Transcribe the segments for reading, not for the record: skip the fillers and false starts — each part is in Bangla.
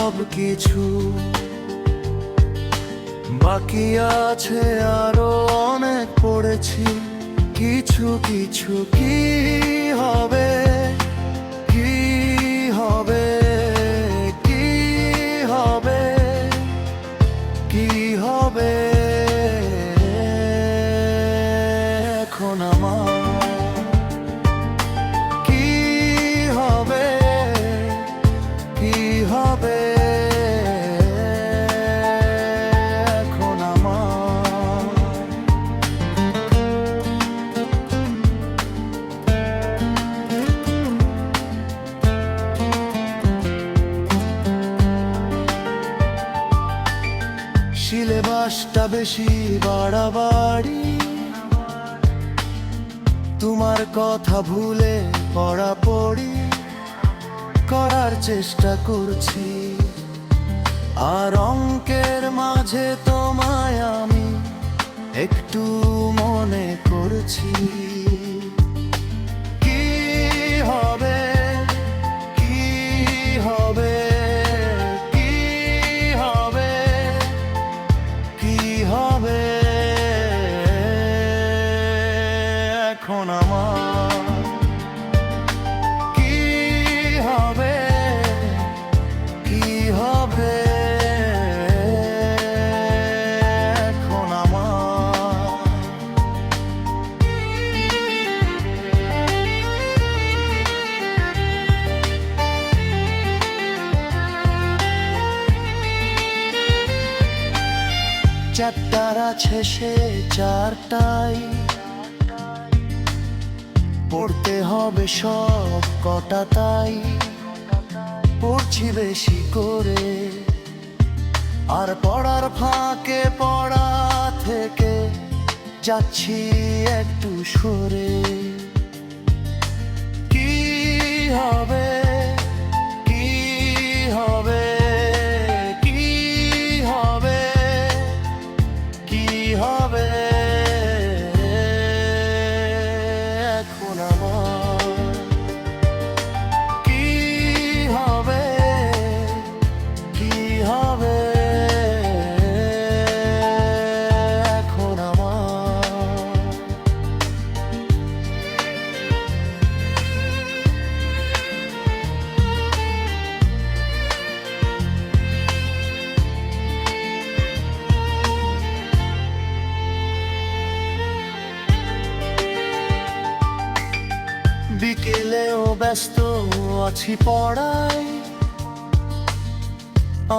সব কিছু, বাকি আছে আরো অনেক পড়েছি। কিছু কিছু কি হবে, কি হবে, কি হবে, কি হবে এখন আমার, কি হবে, কি হবে এখন আমার। সিলেবাসটা বেশি বাড়াবাড়ি, তোমার কথা ভুলে পড়াপড়ি করার চেষ্টা করছি। আর অঙ্কের মাঝে তোমায় আমি একটু মনে করছি। কি হবে, কি হবে, কি হবে, কি হবে এখন আমার, কি হবে, কি হবে এখন আমার। চ্যাপ্টার আছে সে চারটায়, পড়তে হবে সব কটা, তাই পড়ছি বেশি করে। আর পড়ার ফাঁকে পড়া থেকে যাচ্ছি একটু সরে। কি হবে, কি হবে, কি হবে, কি হবে এখন আমার, কি হবে, কি হবে এখন আমার। বিকেলেও ব্যস্ত আছি পড়ায়,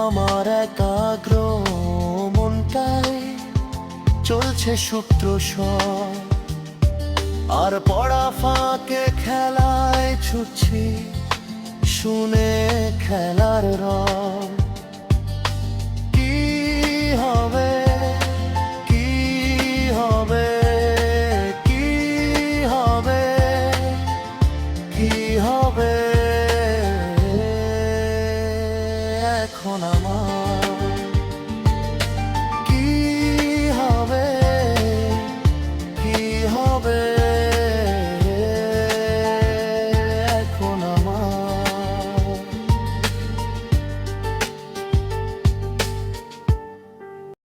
আমার একাগ্র মনটাই চলছে সূত্র সব। আর পড়া ফাঁকে খেলায় ছুটছি, শুনে খেলার রব। কি হবে, কি হবে, কি হবে, কি হবে এখন আমার।